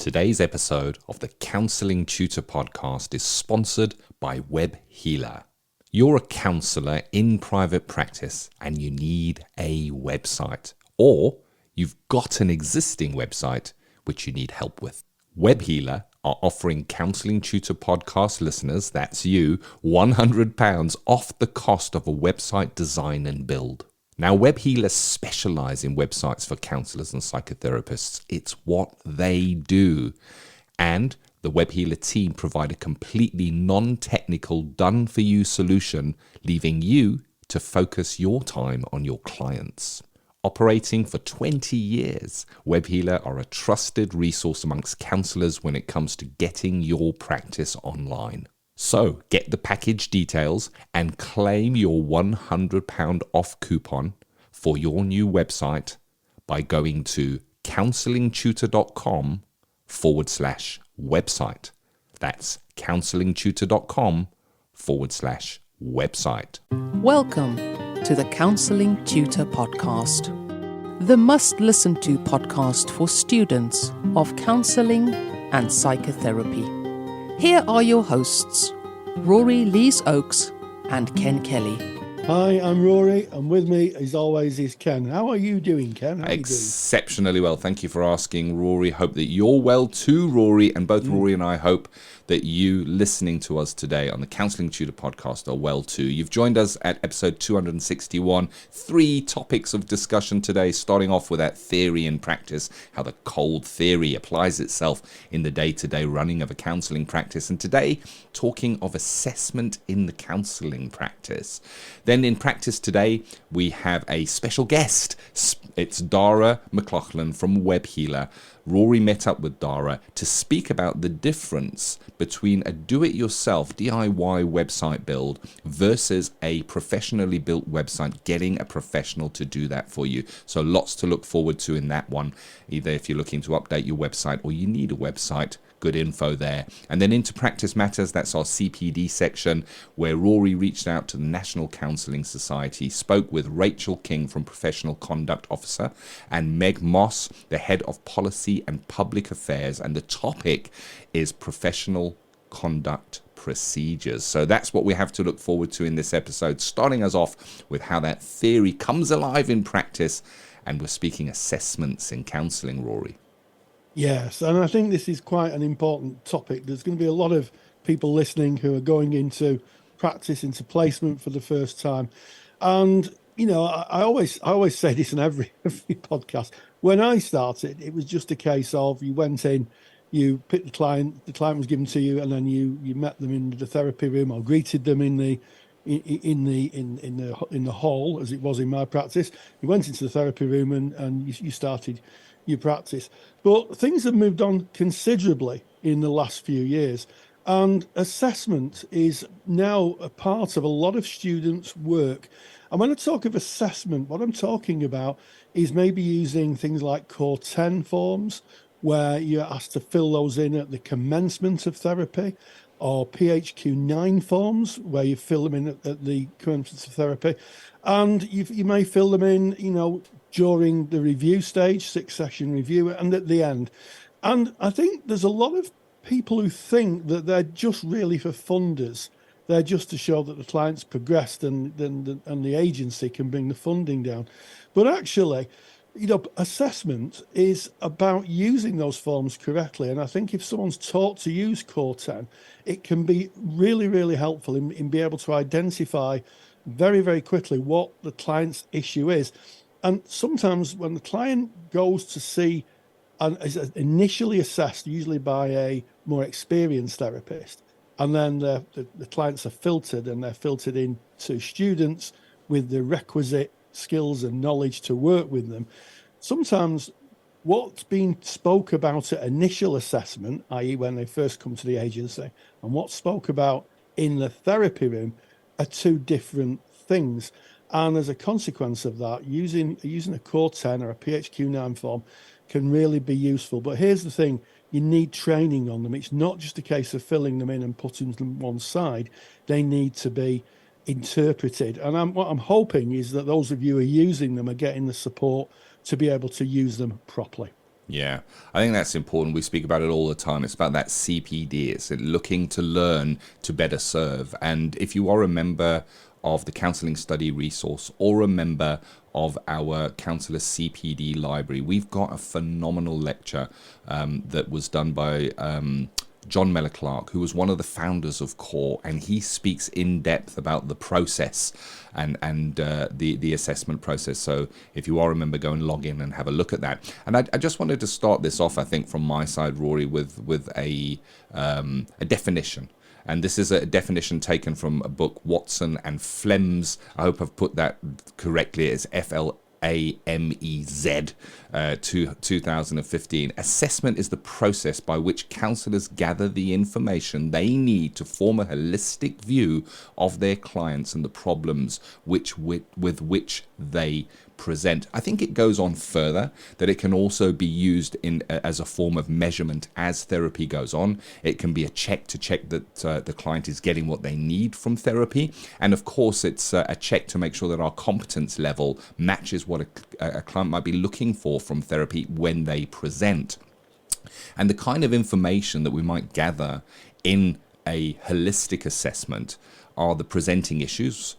Today's episode of the Counselling Tutor Podcast is sponsored by Web Healer. You're a counsellor in private practice and you need a website, or you've got an existing website which you need help with. Web Healer are offering Counselling Tutor Podcast listeners, that's you, £100 off the cost of a website design and build. Now, Web Healers specialise in websites for counsellors and psychotherapists. It's what they do. And the Web Healer team provide a completely non-technical, done-for-you solution, leaving you to focus your time on your clients. Operating for 20 years, Web Healer are a trusted resource amongst counsellors when it comes to getting your practice online. So get the package details and claim your £100 off coupon for your new website by going to counsellingtutor.com/website. That's counsellingtutor.com/website. Welcome to the Counselling Tutor Podcast, the must-listen-to podcast for students of counselling and psychotherapy. Here are your hosts, Rory Lees-Oakes and Ken Kelly. Hi, I'm Rory, and with me, as always, is Ken. How are you doing, Ken? How are you doing? Exceptionally well. Thank you for asking, Rory. Hope that you're well too, Rory, and both Rory and I hope that you listening to us today on the Counselling Tutor Podcast are well too. You've joined us at episode 261. 3 topics of discussion today, starting off with that theory and practice, how the cold theory applies itself in the day-to-day running of a counselling practice. And today, talking of assessment in the counselling practice. Then in practice today, we have a special guest. It's Dara McLaughlin from Web Healer. Rory met up with Dara to speak about the difference between a do-it-yourself DIY website build versus a professionally built website, getting a professional to do that for you. So lots to look forward to in that one, either if you're looking to update your website or you need a website. Good info there. And then into Practice Matters, that's our CPD section, where Rory reached out to the National Counselling Society, spoke with Rachel King from Professional Conduct Officer and Meg Moss, the Head of Policy and Public Affairs, and the topic is professional conduct procedures. So that's what we have to look forward to in this episode, starting us off with how that theory comes alive in practice, and we're speaking assessments in counselling, Rory. Yes, and I think this is quite an important topic. There's going to be a lot of people listening who are going into practice, into placement for the first time. And, you know, I always say this in every podcast. When I started, it was just a case of you went in, you picked the client was given to you, and then you met them in the therapy room or greeted them in the hall, as it was in my practice. You went into the therapy room and you started your practice. But things have moved on considerably in the last few years, and assessment is now a part of a lot of students' work. And when I talk of assessment, what I'm talking about is maybe using things like CORE-10 forms, where you're asked to fill those in at the commencement of therapy, or PHQ-9 forms, where you fill them in at the commencement of therapy. And you may fill them in, you know, during the review stage, 6-session review, and at the end. And I think there's a lot of people who think that they're just really for funders. They're just to show that the client's progressed and the agency can bring the funding down. But actually, you know, assessment is about using those forms correctly. And I think if someone's taught to use CORE-10, it can be really, really helpful in being able to identify very, very quickly what the client's issue is. And sometimes when the client goes to see and is initially assessed, usually by a more experienced therapist, and then the clients are filtered, and they're filtered into students with the requisite skills and knowledge to work with them. Sometimes what's been spoke about at initial assessment, i.e. when they first come to the agency, and what's spoke about in the therapy room are two different things. And as a consequence of that, using a CORE-10 or a PHQ-9 form can really be useful. But here's the thing, you need training on them. It's not just a case of filling them in and putting them one side. They need to be interpreted. And what I'm hoping is that those of you who are using them are getting the support to be able to use them properly. Yeah, I think that's important. We speak about it all the time. It's about that CPD. It's looking to learn to better serve. And if you are a member of the Counselling Study Resource or a member of our Counsellor CPD library, we've got a phenomenal lecture that was done by John Mellor Clark, who was one of the founders of CORE, and he speaks in depth about the process and the assessment process. So if you are a member, go and log in and have a look at that. And I just wanted to start this off, I think, from my side, Rory, with a definition. And this is a definition taken from a book, Watson and Flem's. I hope I've put that correctly. It's FLAMEZ, 2015. Assessment is the process by which counsellors gather the information they need to form a holistic view of their clients and the problems with which they present. I think it goes on further that it can also be used as a form of measurement as therapy goes on. It can be a check to check that the client is getting what they need from therapy, and of course it's a check to make sure that our competence level matches what a client might be looking for from therapy when they present. And the kind of information that we might gather in a holistic assessment are the presenting issues,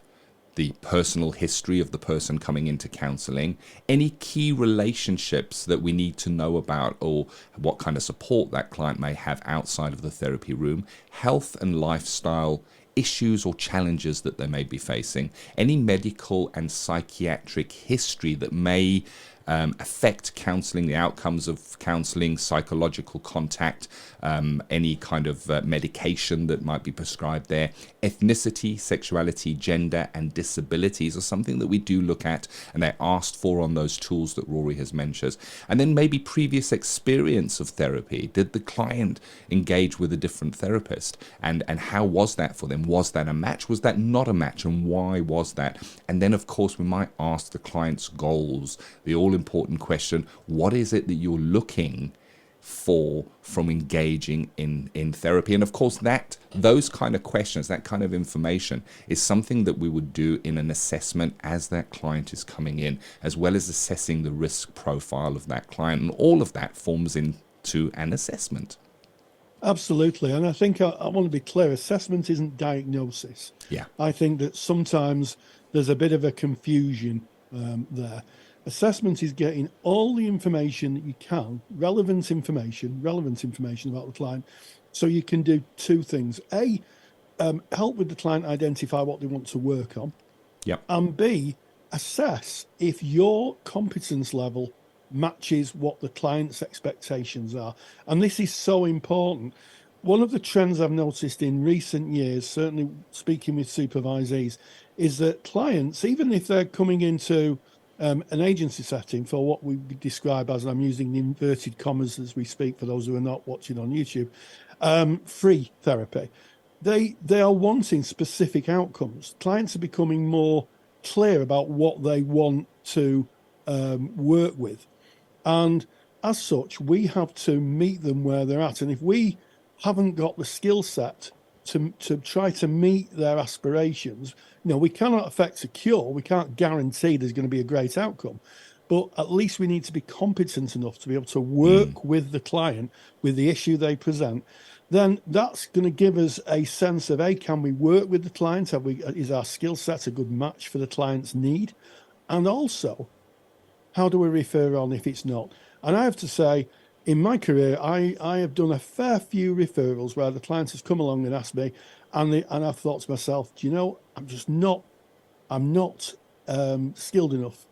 the personal history of the person coming into counselling, any key relationships that we need to know about or what kind of support that client may have outside of the therapy room, health and lifestyle issues or challenges that they may be facing, any medical and psychiatric history that may affect counselling, the outcomes of counselling, psychological contact, any kind of medication that might be prescribed there. Ethnicity, sexuality, gender, and disabilities are something that we do look at, and they're asked for on those tools that Rory has mentioned. And then maybe previous experience of therapy. Did the client engage with a different therapist? And how was that for them? Was that a match? Was that not a match? And why was that? And then, of course, we might ask the client's goals, the all-important question, what is it that you're looking for from engaging in therapy? And of course those kind of questions, that kind of information is something that we would do in an assessment as that client is coming in, as well as assessing the risk profile of that client, and all of that forms into an assessment. Absolutely. And I think I want to be clear, assessment isn't diagnosis. Yeah. I think that sometimes there's a bit of a confusion there. Assessment is getting all the information that you can, relevant information about the client, so you can do two things. A, help with the client identify what they want to work on. Yep. And B, assess if your competence level matches what the client's expectations are. And this is so important. One of the trends I've noticed in recent years, certainly speaking with supervisees, is that clients, even if they're coming into an agency setting for what we describe as, and I'm using the inverted commas as we speak for those who are not watching on YouTube, free therapy, they are wanting specific outcomes. Clients are becoming more clear about what they want to work with. And as such, we have to meet them where they're at. And if we haven't got the skill set to try to meet their aspirations, we cannot affect a cure. We can't guarantee there's going to be a great outcome. But at least we need to be competent enough to be able to work with the client, with the issue they present. Then that's going to give us a sense of, can we work with the client? Is our skill set a good match for the client's need? And also, how do we refer on if it's not? And I have to say, in my career, I have done a fair few referrals where the client has come along and asked me, and I've thought to myself, I'm not skilled enough.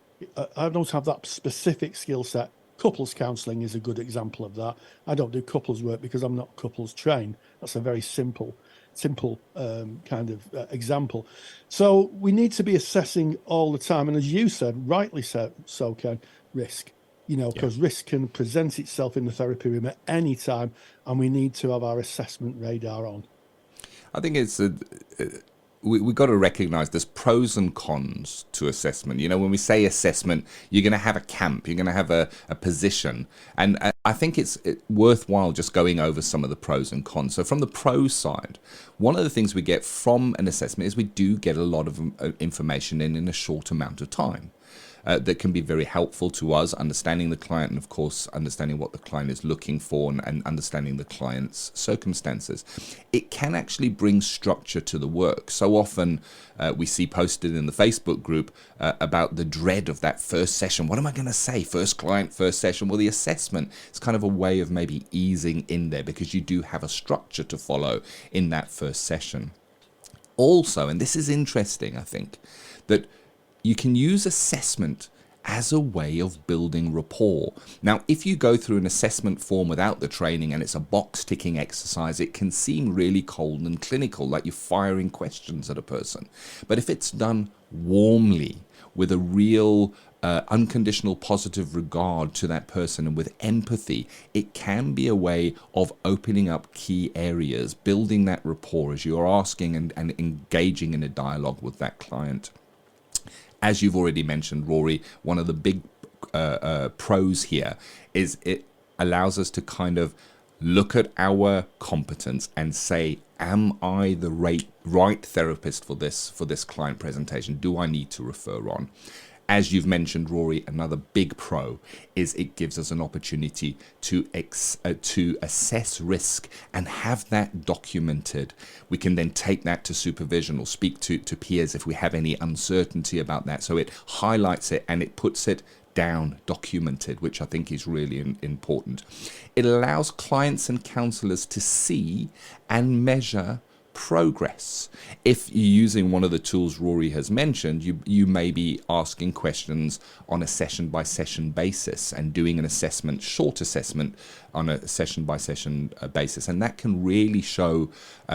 I don't have that specific skill set. Couples counselling is a good example of that. I don't do couples work because I'm not couples trained. That's a very simple kind of example. So we need to be assessing all the time. And as you said, rightly so, Ken, risk. Because risk can present itself in the therapy room at any time, and we need to have our assessment radar on. I think it's we've got to recognise there's pros and cons to assessment. When we say assessment, you're going to have a camp, you're going to have a position, and I think it's worthwhile just going over some of the pros and cons. So from the pros side, one of the things we get from an assessment is we do get a lot of information in a short amount of time. that can be very helpful to us, understanding the client and, of course, understanding what the client is looking for and understanding the client's circumstances. It can actually bring structure to the work. So often we see posted in the Facebook group about the dread of that first session. What am I going to say? First client, first session. Well, the assessment is kind of a way of maybe easing in there because you do have a structure to follow in that first session. Also, and this is interesting, I think, that you can use assessment as a way of building rapport. Now, if you go through an assessment form without the training and it's a box-ticking exercise, it can seem really cold and clinical, like you're firing questions at a person. But if it's done warmly, with a real unconditional positive regard to that person and with empathy, it can be a way of opening up key areas, building that rapport as you're asking and engaging in a dialogue with that client. As you've already mentioned, Rory, one of the big pros here is it allows us to kind of look at our competence and say, am I the right therapist for this client presentation? Do I need to refer on? As you've mentioned, Rory, another big pro is it gives us an opportunity to assess risk and have that documented. We can then take that to supervision or speak to peers if we have any uncertainty about that. So it highlights it and it puts it down, documented, which I think is really important. It allows clients and counsellors to see and measure progress. If you're using one of the tools Rory has mentioned, you may be asking questions on a session-by-session basis and doing an assessment, short assessment on a session-by-session basis. And that can really show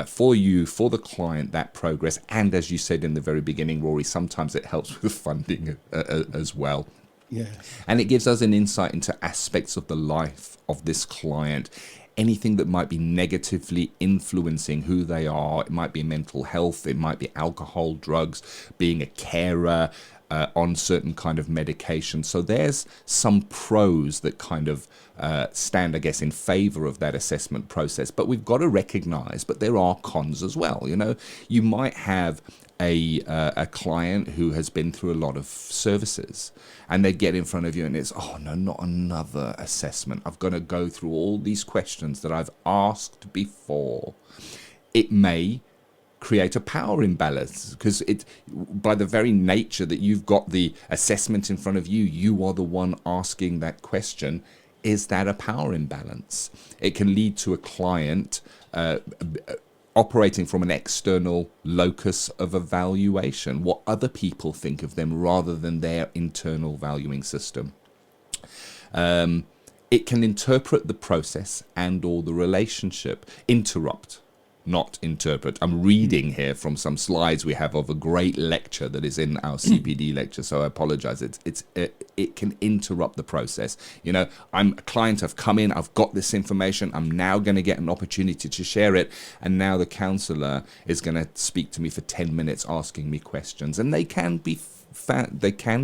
for you, for the client, that progress. And as you said in the very beginning, Rory, sometimes it helps with funding as well. Yeah. And it gives us an insight into aspects of the life of this client. Anything that might be negatively influencing who they are. It might be mental health, it might be alcohol, drugs, being a carer, on certain kind of medication. So there's some pros that kind of stand, I guess, in favor of that assessment process. But we've got to recognize, but there are cons as well. You know, you might have a client who has been through a lot of services and they get in front of you and it's, oh no, not another assessment. I've got to go through all these questions that I've asked before. It may create a power imbalance because it, by the very nature that you've got the assessment in front of you, you are the one asking that question. Is that a power imbalance? It can lead to a client operating from an external locus of evaluation, what other people think of them rather than their internal valuing system. It can interpret the process and or the relationship, interrupt, not interpret. I'm reading here from some slides we have of a great lecture that is in our CPD lecture, so I apologize. It can interrupt the process. You know, I'm a client, I've come in, I've got this information, I'm now going to get an opportunity to share it, and now the counsellor is going to speak to me for 10 minutes asking me questions, and they can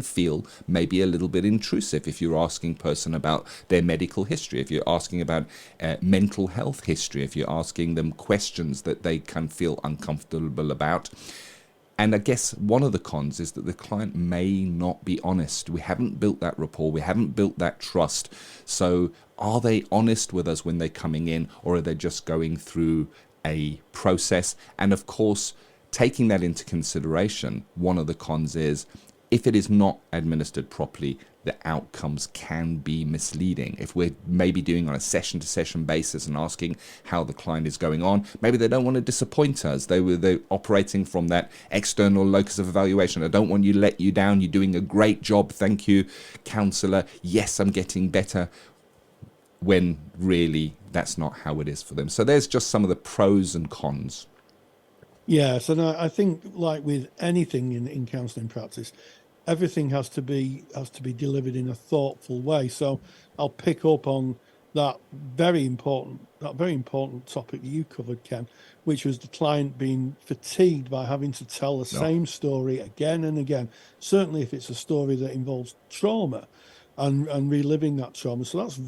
feel maybe a little bit intrusive if you're asking a person about their medical history, if you're asking about mental health history, if you're asking them questions that they can feel uncomfortable about. And I guess one of the cons is that the client may not be honest. We haven't built that rapport. We haven't built that trust. So are they honest with us when they're coming in, or are they just going through a process? And of course, taking that into consideration, one of the cons is if it is not administered properly, the outcomes can be misleading. If we're maybe doing on a session-to-session basis and asking how the client is going on, maybe they don't want to disappoint us. They're operating from that external locus of evaluation. I don't want you to let you down. You're doing a great job. Thank you, counsellor. Yes, I'm getting better. When really that's not how it is for them. So there's just some of the pros and cons. Yes, and I think, like with anything in counselling practice, everything has to be delivered in a thoughtful way. So I'll pick up on that very important topic that you covered, Ken, which was the client being fatigued by having to tell the same story again and again. Certainly, if it's a story that involves trauma and reliving that trauma. So that's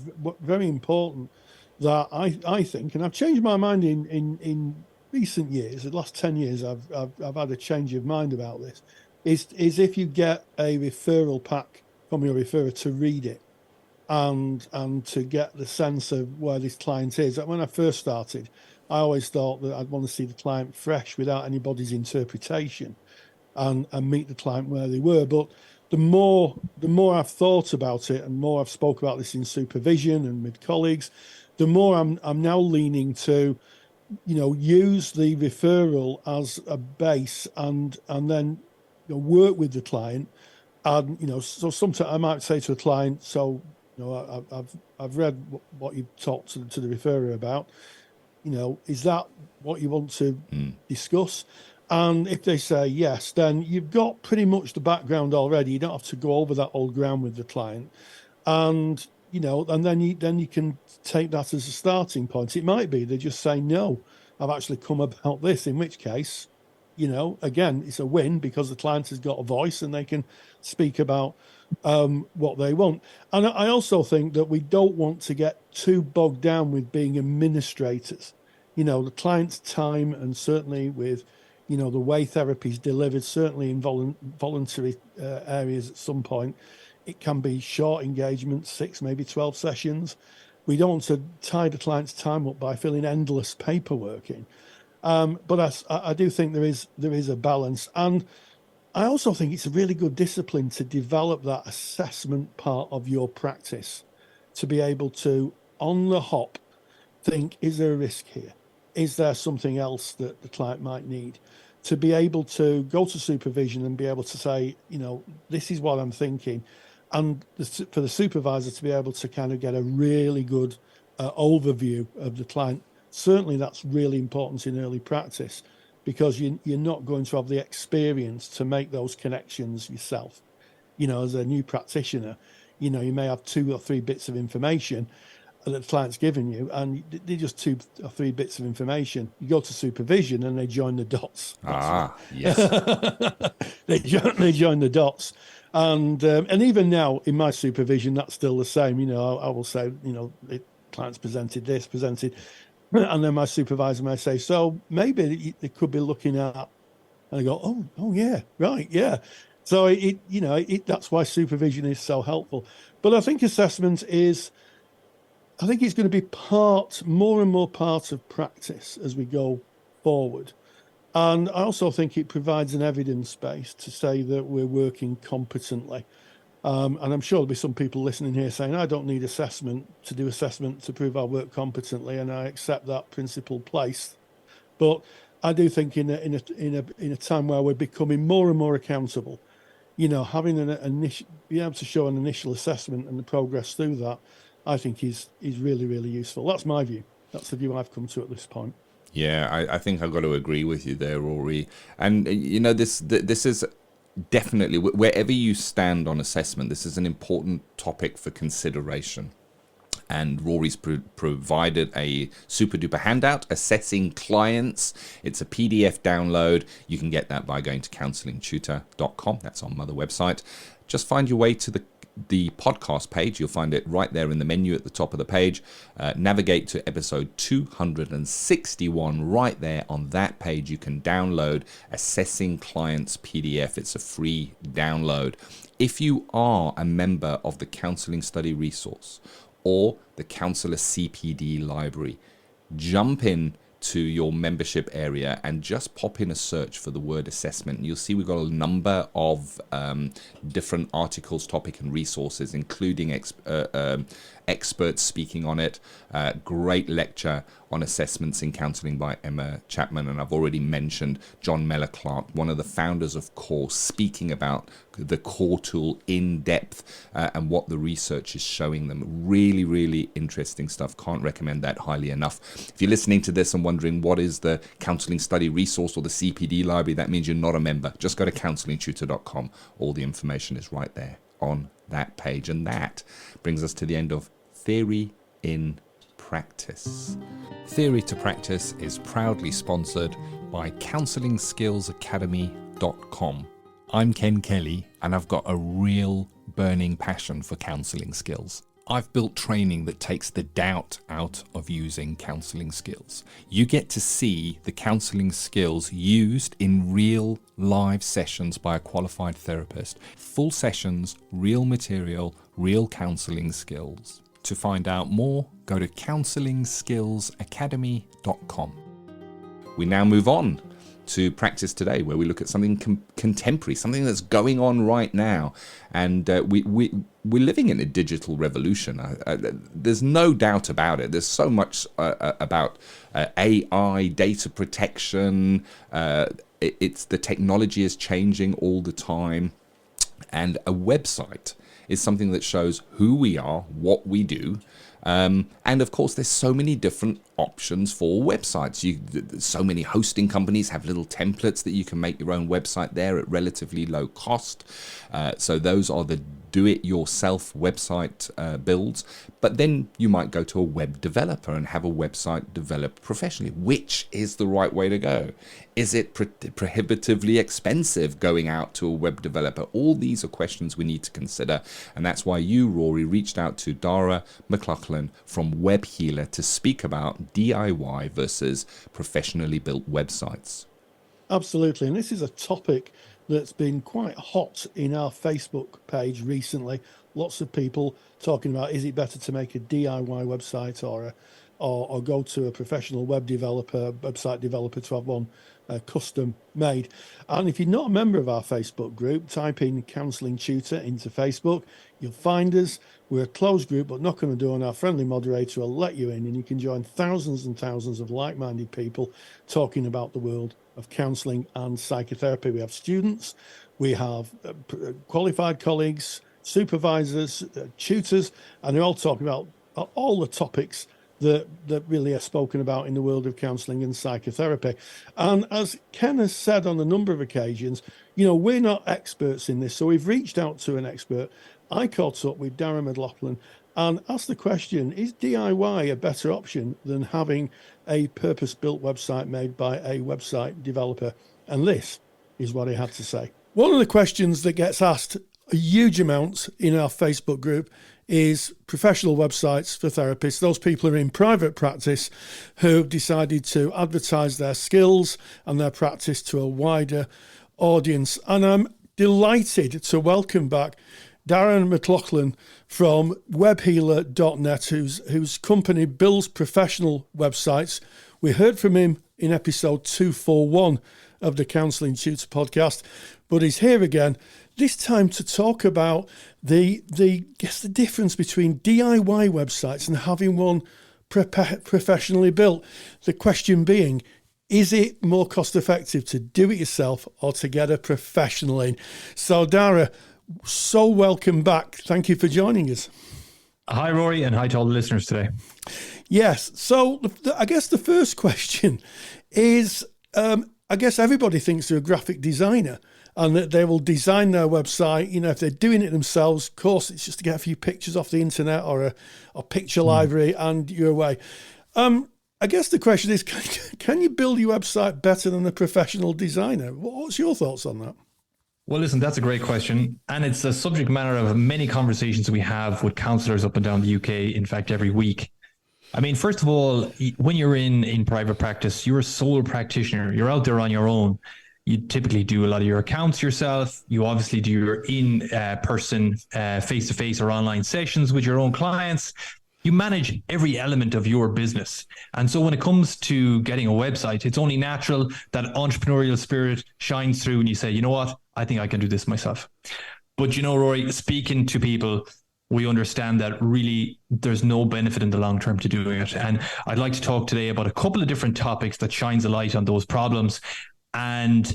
very important. That I think, and I've changed my mind in recent years, the last 10 years, I've had a change of mind about this, is if you get a referral pack your referrer to read it and to get the sense of where this client is. When I first started, I always thought that I'd want to see the client fresh without anybody's interpretation and meet the client where they were. But the more I've thought about it and more I've spoke about this in supervision and with colleagues, the more I'm now leaning to, use the referral as a base and then work with the client. And so sometimes I might say to a client, so I've read what you've talked to the referrer about. Is that what you want to discuss? And if they say yes, then you've got pretty much the background already. You don't have to go over that old ground with the client, and and then you can take that as a starting point. It might be they just say no, I've actually come about this. In which case, again, it's a win because the client has got a voice and they can speak about what they want. And I also think that we don't want to get too bogged down with being administrators. The client's time, and certainly with, the way therapy is delivered, certainly in voluntary areas at some point, it can be short engagements, 6, maybe 12 sessions. We don't want to tie the client's time up by filling endless paperwork in. But I do think there is a balance. And I also think it's a really good discipline to develop that assessment part of your practice, to be able to, on the hop, think, is there a risk here? Is there something else that the client might need? To be able to go to supervision and be able to say, this is what I'm thinking. And for the supervisor to be able to kind of get a really good overview of the client. Certainly that's really important in early practice, because you're not going to have the experience to make those connections yourself. As a new practitioner, you may have 2 or 3 bits of information that the client's given you, and they're just 2 or 3 bits of information. You go to supervision and they join the dots. Yes. They join the dots. And even now in my supervision, that's still the same. I will say, the client's presented this, and then my supervisor may say, so maybe they could be looking at, and I go, oh yeah, right, yeah. So that's why supervision is so helpful. But I think assessment it's going to be more and more part of practice as we go forward. And I also think it provides an evidence base to say that we're working competently. And I'm sure there'll be some people listening here saying, I don't need assessment to prove I work competently, and I accept that principle placed. But I do think in a time where we're becoming more and more accountable, having being able to show an initial assessment and the progress through that, I think is really, really useful. That's my view. That's the view I've come to at this point. Yeah, I think I've got to agree with you there, Rory. And this is definitely, wherever you stand on assessment, this is an important topic for consideration. And Rory's provided a super duper handout, Assessing Clients. It's a PDF download. You can get that by going to counsellingtutor.com. That's our mother website. Just find your way to the podcast page. You'll find it right there in the menu at the top of the page. Navigate to episode 261. Right there on that page, you can download Assessing Clients PDF. It's a free download. If you are a member of the Counselling Study Resource or the Counsellor CPD Library, jump in to your membership area and just pop in a search for the word assessment. You'll see we've got a number of different articles, topic and resources, including experts speaking on it. Great lecture on assessments in counselling by Emma Chapman, and I've already mentioned John Mellor-Clark, one of the founders of CORE, speaking about the CORE tool in depth and what the research is showing them. Really, really interesting stuff. Can't recommend that highly enough. If you're listening to this and wondering what is the Counselling Study Resource or the CPD Library, that means you're not a member. Just go to counsellingtutor.com. All the information is right there on that page. And that brings us to the end of Theory in Practice. Theory to Practice is proudly sponsored by CounsellingSkillsAcademy.com. I'm Ken Kelly, and I've got a real burning passion for counselling skills. I've built training that takes the doubt out of using counselling skills. You get to see the counselling skills used in real live sessions by a qualified therapist. Full sessions, real material, real counselling skills. To find out more, go to counsellingskillsacademy.com. We now move on to practice today, where we look at something contemporary, something that's going on right now. And we're living in a digital revolution. There's no doubt about it. There's so much about AI, data protection. It's the technology is changing all the time. And a website is something that shows who we are, what we do. And of course, there's so many different options for websites. So many hosting companies have little templates that you can make your own website there at relatively low cost. So those are the do-it-yourself website builds. But then you might go to a web developer and have a website developed professionally. Which is the right way to go? Is it prohibitively expensive going out to a web developer? All these are questions we need to consider. And that's why you, Rory, reached out to Dara McLaughlin from Web Healer to speak about DIY versus professionally built websites. Absolutely. And this is a topic that's been quite hot in our Facebook page recently. Lots of people talking about, is it better to make a DIY website or go to a professional website developer to have one custom made. And if you're not a member of our Facebook group, type in Counselling Tutor into Facebook. You'll find us. We're a closed group, but not going to do, and our friendly moderator will let you in, and you can join thousands and thousands of like-minded people talking about the world of counselling and psychotherapy. We have students, we have qualified colleagues, supervisors, tutors, and they're all talking about all the topics that really are spoken about in the world of counselling and psychotherapy. And as Ken has said on a number of occasions, we're not experts in this, so we've reached out to an expert. I caught up with Dara McLaughlin and asked the question, is DIY a better option than having a purpose-built website made by a website developer? And this is what he had to say. One of the questions that gets asked a huge amount in our Facebook group is professional websites for therapists. Those people are in private practice who have decided to advertise their skills and their practice to a wider audience. And I'm delighted to welcome back Darren McLaughlin from webhealer.net, whose company builds professional websites. We heard from him in episode 241 of the Counselling Tutor Podcast, but he's here again, this time to talk about the difference between DIY websites and having one professionally built. The question being, is it more cost effective to do it yourself or to get a professional in? So Dara, so welcome back. Thank you for joining us. Hi, Rory, and hi to all the listeners today. Yes. So I guess the first question is, I guess everybody thinks they're a graphic designer and that they will design their website. If they're doing it themselves, of course, it's just to get a few pictures off the internet or a picture library and you're away. I guess the question is, can you build your website better than a professional designer? What's your thoughts on that? Well, listen, that's a great question. And it's a subject matter of many conversations we have with counsellors up and down the UK, in fact, every week. I mean, first of all, when you're in private practice, you're a sole practitioner. You're out there on your own. You typically do a lot of your accounts yourself. You obviously do your in-person, face-to-face or online sessions with your own clients. You manage every element of your business. And so when it comes to getting a website, it's only natural that entrepreneurial spirit shines through and you say, you know what, I think I can do this myself. But Rory, speaking to people, we understand that really there's no benefit in the long term to doing it. And I'd like to talk today about a couple of different topics that shines a light on those problems. And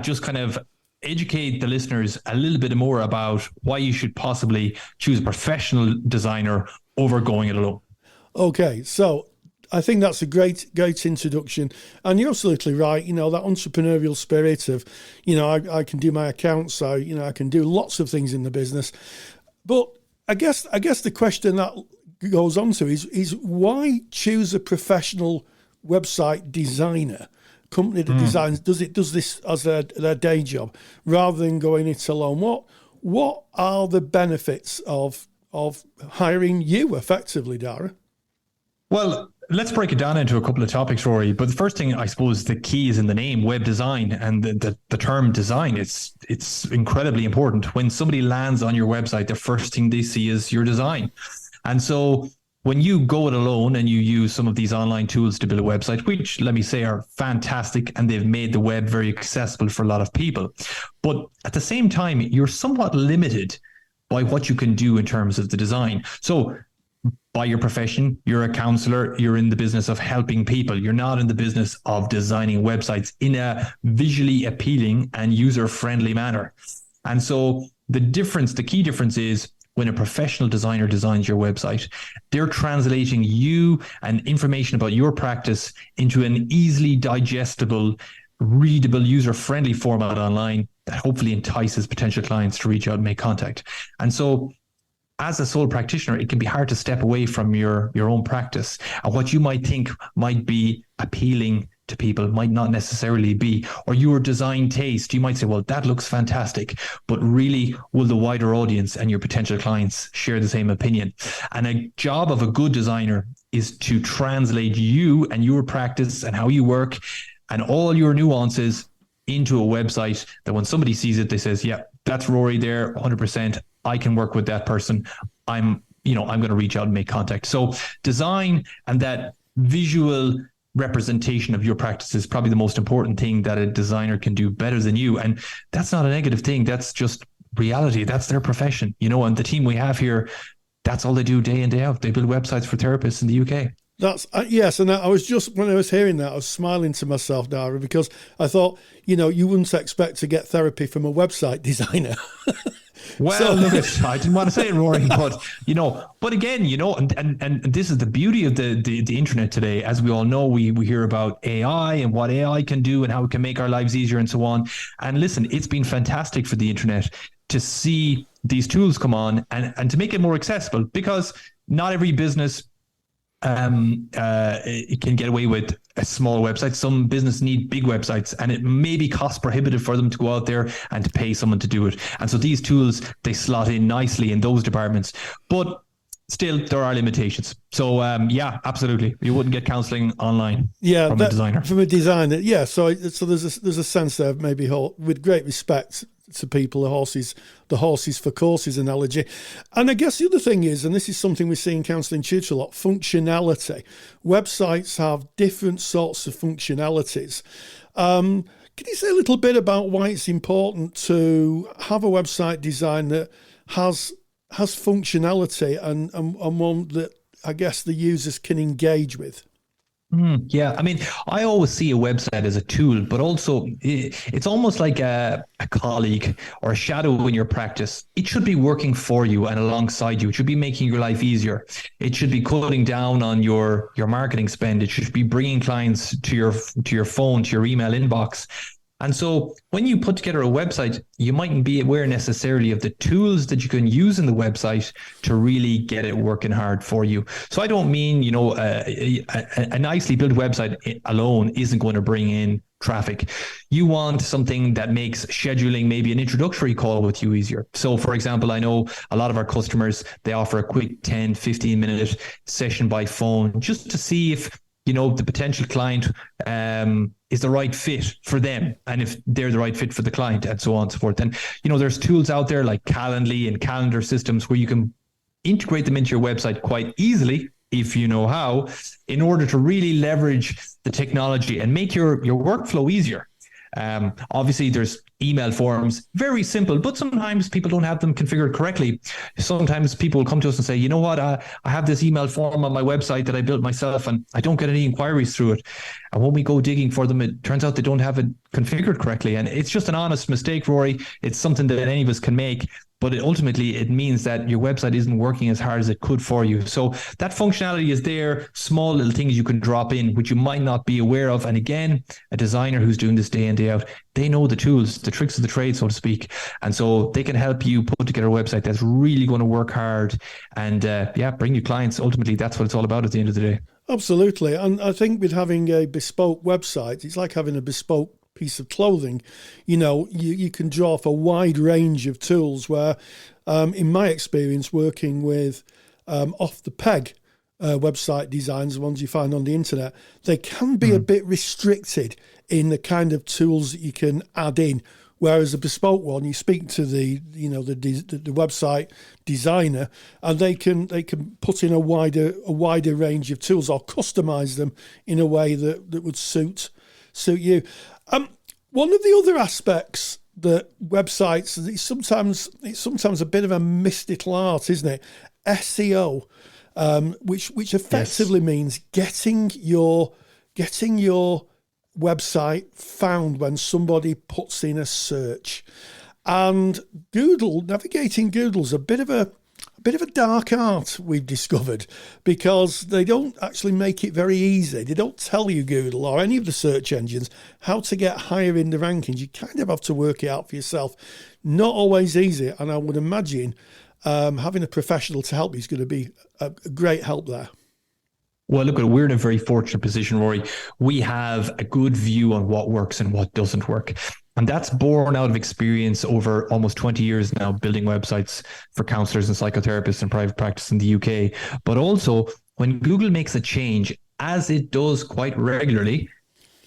just kind of educate the listeners a little bit more about why you should possibly choose a professional designer over going it alone. Okay, so I think that's a great introduction. And you're absolutely right. That entrepreneurial spirit of, I can do my accounts, so, I can do lots of things in the business. But I guess the question that goes on to is why choose a professional website designer, company that designs, does this as their day job rather than going it alone? What are the benefits of hiring you effectively, Dara? Well, let's break it down into a couple of topics, Rory. But the first thing, I suppose, the key is in the name, web design, and the term design. It's incredibly important. When somebody lands on your website, the first thing they see is your design. And so when you go it alone and you use some of these online tools to build a website, which, let me say, are fantastic, and they've made the web very accessible for a lot of people. But at the same time, you're somewhat limited by what you can do in terms of the design. So by your profession, you're a counselor, you're in the business of helping people. You're not in the business of designing websites in a visually appealing and user-friendly manner. And so the key difference is when a professional designer designs your website, they're translating you and information about your practice into an easily digestible, readable, user-friendly format online that hopefully entices potential clients to reach out and make contact. And so as a sole practitioner, it can be hard to step away from your own practice. And what you might think might be appealing to people might not necessarily be, or your design taste. You might say, well, that looks fantastic, but really, will the wider audience and your potential clients share the same opinion? And a job of a good designer is to translate you and your practice and how you work and all your nuances into a website that when somebody sees it, they says, yeah, that's Rory there, 100%. I can work with that person. I'm going to reach out and make contact. So design and that visual representation of your practice is probably the most important thing that a designer can do better than you. And that's not a negative thing. That's just reality. That's their profession, and the team we have here, that's all they do day in, day out. They build websites for therapists in the UK. That's yes, and I was just, when I was hearing that, I was smiling to myself, Dara, because I thought, you wouldn't expect to get therapy from a website designer. Well, look, I didn't want to say it, Rory, but again, and this is the beauty of the internet today. As we all know, we hear about AI and what AI can do and how it can make our lives easier and so on. And listen, it's been fantastic for the internet to see these tools come on and to make it more accessible, because not every business it can get away with a small website. Some business need big websites, and it may be cost prohibitive for them to go out there and to pay someone to do it. And so these tools, they slot in nicely in those departments, but still there are limitations. So yeah, absolutely, you wouldn't get counselling online from a designer. From a designer, yeah. So there's a sense there, maybe with great respect to people, the horses for courses analogy. And I guess the other thing is, and this is something we see in Counselling Tutor a lot, functionality. Websites have different sorts of functionalities. Can you say a little bit about why it's important to have a website design that has functionality and one that I guess the users can engage with? Yeah, I mean, I always see a website as a tool, but also it's almost like a colleague or a shadow in your practice. It should be working for you and alongside you. It should be making your life easier. It should be cutting down on your marketing spend. It should be bringing clients to your phone, to your email inbox. And so when you put together a website, you mightn't be aware necessarily of the tools that you can use in the website to really get it working hard for you. So I don't mean, a nicely built website alone isn't going to bring in traffic. You want something that makes scheduling maybe an introductory call with you easier. So for example, I know a lot of our customers, they offer a quick 10, 15 minute session by phone just to see if the potential client is the right fit for them, and if they're the right fit for the client, and so on and so forth. And there's tools out there like Calendly and calendar systems where you can integrate them into your website quite easily, if you know how, in order to really leverage the technology and make your workflow easier. Obviously, there's email forms, very simple, but sometimes people don't have them configured correctly. Sometimes people will come to us and say, you know what, I have this email form on my website that I built myself and I don't get any inquiries through it. And when we go digging for them, it turns out they don't have it configured correctly. And it's just an honest mistake, Rory. It's something that any of us can make. But ultimately, it means that your website isn't working as hard as it could for you. So that functionality is there, small little things you can drop in, which you might not be aware of. And again, a designer who's doing this day in, day out, they know the tools, the tricks of the trade, so to speak. And so they can help you put together a website that's really going to work hard and bring you clients. Ultimately, that's what it's all about at the end of the day. Absolutely. And I think with having a bespoke website, it's like having a bespoke piece of clothing, you can draw off a wide range of tools where, in my experience working with off the peg website designs, the ones you find on the internet, they can be a bit restricted in the kind of tools that you can add in. Whereas a bespoke one, you speak to the website designer, and they can put in a wider range of tools or customize them in a way that would suit you. One of the other aspects that websites, it's sometimes a bit of a mystical art, isn't it? SEO, which effectively means getting your website found when somebody puts in a search. And navigating Google's a bit of a dark art, we've discovered, because they don't actually make it very easy. They don't tell you, Google or any of the search engines, how to get higher in the rankings. You kind of have to work it out for yourself. Not always easy, and I would imagine having a professional to help you is going to be a great help there. Well, look, we're in a very fortunate position, Rory. We have a good view on what works and what doesn't work. And that's born out of experience over almost 20 years now, building websites for counsellors and psychotherapists in private practice in the UK. But also, when Google makes a change, as it does quite regularly,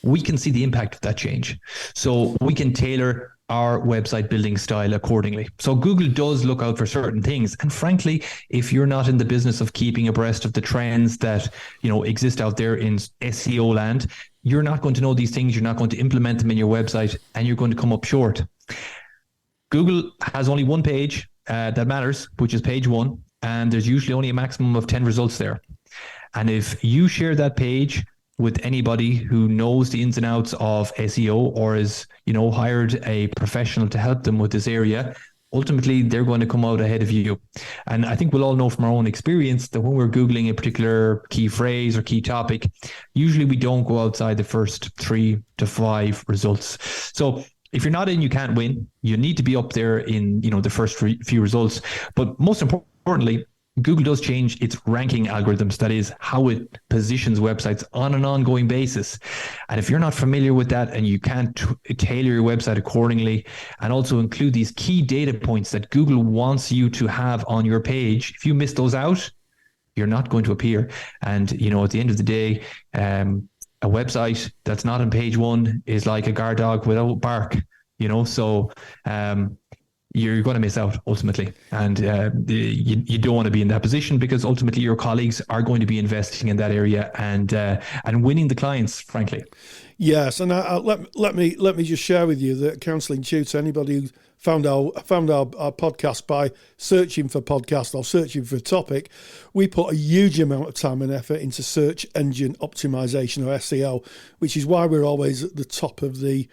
we can see the impact of that change. So we can tailor our website building style accordingly. So Google does look out for certain things. And frankly, if you're not in the business of keeping abreast of the trends that, exist out there in SEO land, you're not going to know these things. You're not going to implement them in your website, and you're going to come up short. Google has only one page that matters, which is page 1. And there's usually only a maximum of 10 results there. And if you share that page with anybody who knows the ins and outs of SEO or is, hired a professional to help them with this area, ultimately they're going to come out ahead of you. And I think we'll all know from our own experience that when we're Googling a particular key phrase or key topic, usually we don't go outside the first 3 to 5 results. So if you're not in, you can't win. You need to be up there in, the first few results. But most importantly, Google does change its ranking algorithms. That is how it positions websites on an ongoing basis. And if you're not familiar with that and you can't tailor your website accordingly and also include these key data points that Google wants you to have on your page, if you miss those out, you're not going to appear. And, at the end of the day, a website that's not on page 1 is like a guard dog without bark, so you're going to miss out ultimately. And you don't want to be in that position, because ultimately your colleagues are going to be investing in that area and winning the clients, frankly. Yes, and let me just share with you that Counselling Tutor, anybody who found our podcast by searching for podcast or searching for a topic, we put a huge amount of time and effort into search engine optimization, or SEO, which is why we're always at the top of the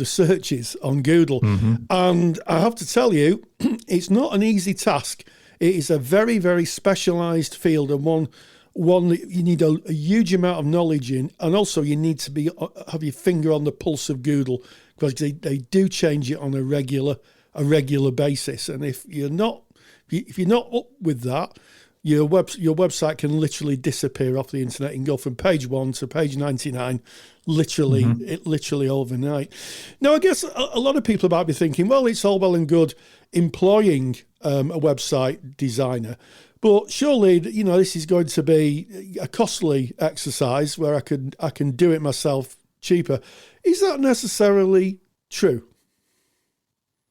searches on Google. And I have to tell you, it's not an easy task. It is a very, very specialized field, and one that you need a huge amount of knowledge in, and also you need to have your finger on the pulse of Google, because they do change it on a regular basis. And if you're not up with that, your website can literally disappear off the internet and go from page 1 to page 99, literally overnight. Now, I guess a lot of people might be thinking, well, it's all well and good employing a website designer, but surely, this is going to be a costly exercise where I can do it myself cheaper. Is that necessarily true?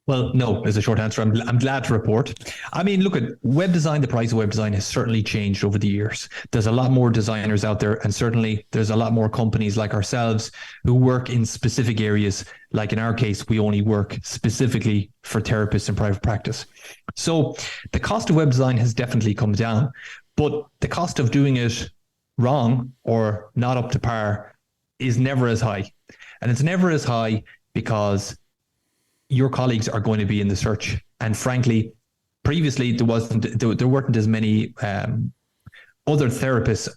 Well, no, is a short answer. I'm glad to report. I mean, look, at web design, the price of web design has certainly changed over the years. There's a lot more designers out there, and certainly there's a lot more companies like ourselves who work in specific areas. Like in our case, we only work specifically for therapists in private practice. So the cost of web design has definitely come down, but the cost of doing it wrong or not up to par is never as high. And it's never as high because your colleagues are going to be in the search. And frankly, previously there weren't as many other therapists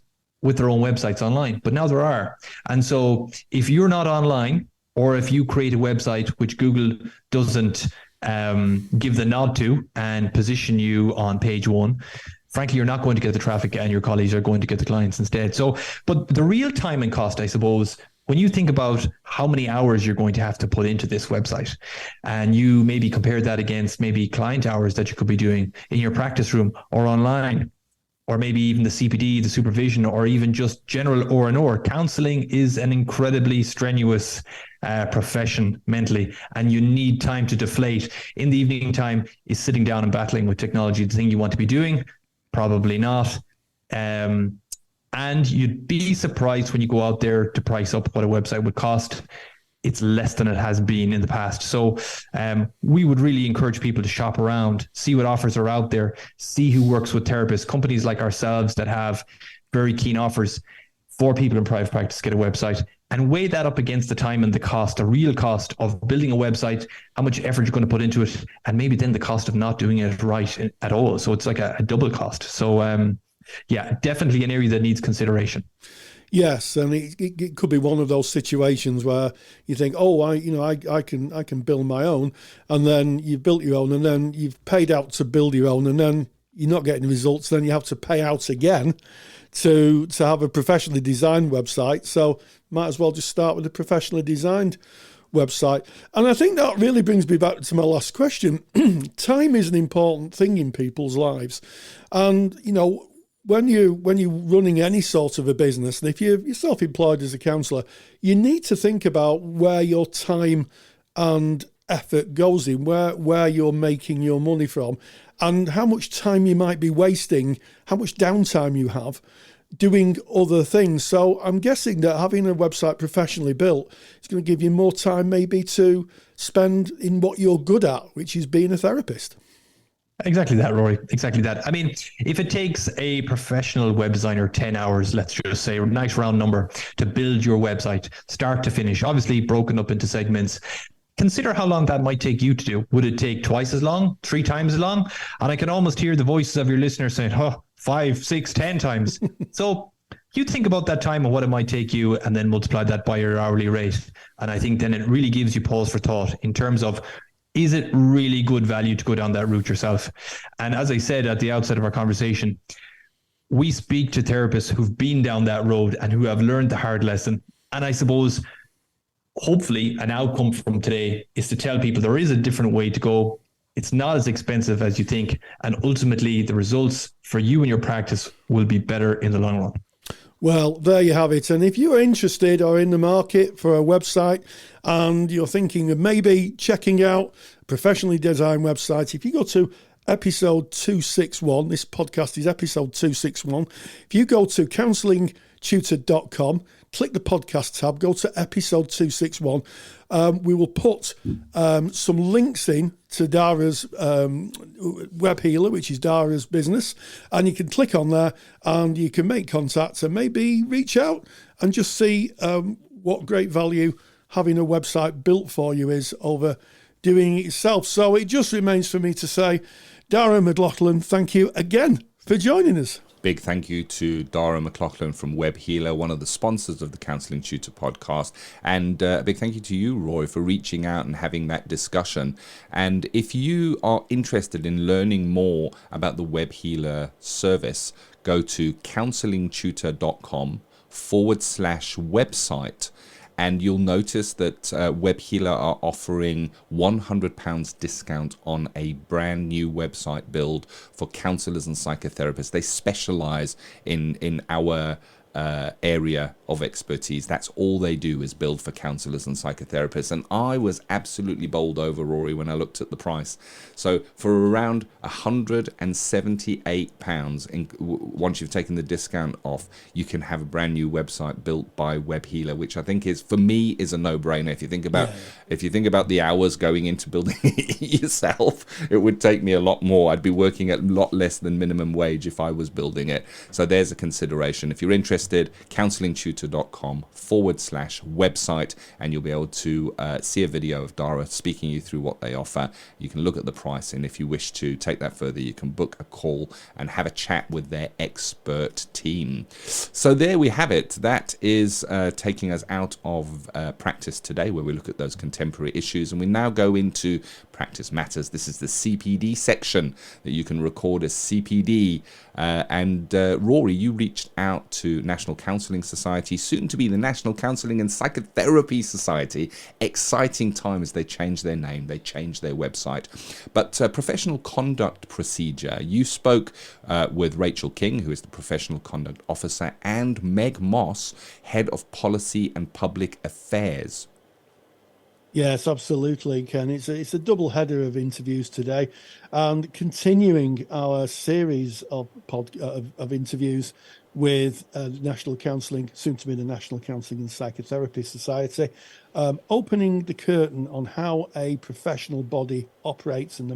with their own websites online, but now there are. And so if you're not online, or if you create a website which Google doesn't give the nod to and position you on page 1, frankly, you're not going to get the traffic, and your colleagues are going to get the clients instead. So, but the real time and cost, I suppose, when you think about how many hours you're going to have to put into this website, and you maybe compare that against maybe client hours that you could be doing in your practice room or online, or maybe even the CPD, the supervision, or even just general R&R, counselling is an incredibly strenuous profession mentally, and you need time to deflate. In the evening time, is sitting down and battling with technology the thing you want to be doing? Probably not. And you'd be surprised when you go out there to price up what a website would cost. It's less than it has been in the past. So we would really encourage people to shop around, see what offers are out there, see who works with therapists, companies like ourselves that have very keen offers for people in private practice to get a website, and weigh that up against the time and the cost, the real cost of building a website, how much effort you're going to put into it, and maybe then the cost of not doing it right at all. So it's like a double cost. So yeah, definitely an area that needs consideration. Yes, and it could be one of those situations where you think, oh, I can build my own, and then you've built your own, and then you've paid out to build your own, and then you're not getting the results. Then you have to pay out again to have a professionally designed website. So might as well just start with a professionally designed website. And I think that really brings me back to my last question. Time is an important thing in people's lives, and when you're running any sort of a business, and if you're self-employed as a counsellor, you need to think about where your time and effort goes in, where you're making your money from, and how much time you might be wasting, how much downtime you have doing other things. So I'm guessing that having a website professionally built is going to give you more time maybe to spend in what you're good at, which is being a therapist. Exactly that, Rory. Exactly that. I mean, if it takes a professional web designer 10 hours, let's just say a nice round number, to build your website, start to finish, obviously broken up into segments, consider how long that might take you to do. Would it take twice as long, 3 times as long? And I can almost hear the voices of your listeners saying, 5, 6, 10 times. So you think about that time and what it might take you, and then multiply that by your hourly rate. And I think then it really gives you pause for thought in terms of, is it really good value to go down that route yourself? And as I said at the outset of our conversation, we speak to therapists who've been down that road and who have learned the hard lesson. And I suppose, hopefully, an outcome from today is to tell people there is a different way to go. It's not as expensive as you think. And ultimately, the results for you and your practice will be better in the long run. Well, there you have it. And if you're interested or in the market for a website and you're thinking of maybe checking out a professionally designed website, if you go to episode 261, this podcast is episode 261. If you go to counsellingtutor.com, click the podcast tab, go to episode 261. We will put some links in to Dara's web healer, which is Dara's business, and you can click on there and you can make contact and maybe reach out and just see what great value having a website built for you is over doing it yourself. So it just remains for me to say, Dara McLaughlin, thank you again for joining us. Big thank you to Dara McLaughlin from Web Healer, one of the sponsors of the Counselling Tutor podcast. And a big thank you to you, Rory, for reaching out and having that discussion. And if you are interested in learning more about the Web Healer service, go to counsellingtutor.com/website. And you'll notice that Web Healer are offering £100 discount on a brand new website build for counsellors and psychotherapists. They specialize in our area of expertise. That's all they do is build for counsellors and psychotherapists. And I was absolutely bowled over, Rory, when I looked at the price. So for around £178, once you've taken the discount off, you can have a brand new website built by Web Healer, which I think is, for me, is a no-brainer. If you think about the hours going into building it yourself, it would take me a lot more. I'd be working at a lot less than minimum wage if I was building it. So there's a consideration. If you're interested, counsellingtutor.com/website, and you'll be able to see a video of Dara speaking you through what they offer. You can look at the price, and if you wish to take that further, you can book a call and have a chat with their expert team. So there we have it. That is taking us out of practice today, where we look at those contemporary issues, and we now go into Practice Matters. This is the CPD section that you can record as CPD. And Rory, you reached out to National Counselling Society, soon to be the National Counselling and Psychotherapy Society. Exciting time as they change their name, they change their website. But professional conduct procedure. You spoke with Rachel King, who is the Professional Conduct Officer, and Meg Moss, Head of Policy and Public Affairs. Yes, absolutely, Ken. It's a double header of interviews today, and continuing our series of interviews with National Counselling, soon to be the National Counselling and Psychotherapy Society, opening the curtain on how a professional body operates and the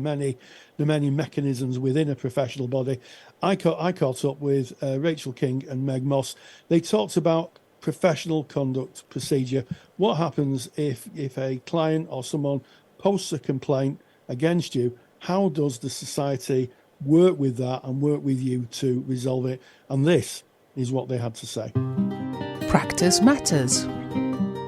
many mechanisms within a professional body. I caught up with Rachel King and Meg Moss. They talked about professional conduct procedure. What happens if a client or someone posts a complaint against you? How does the society work with that and work with you to resolve it? And this is what they had to say. Practice matters.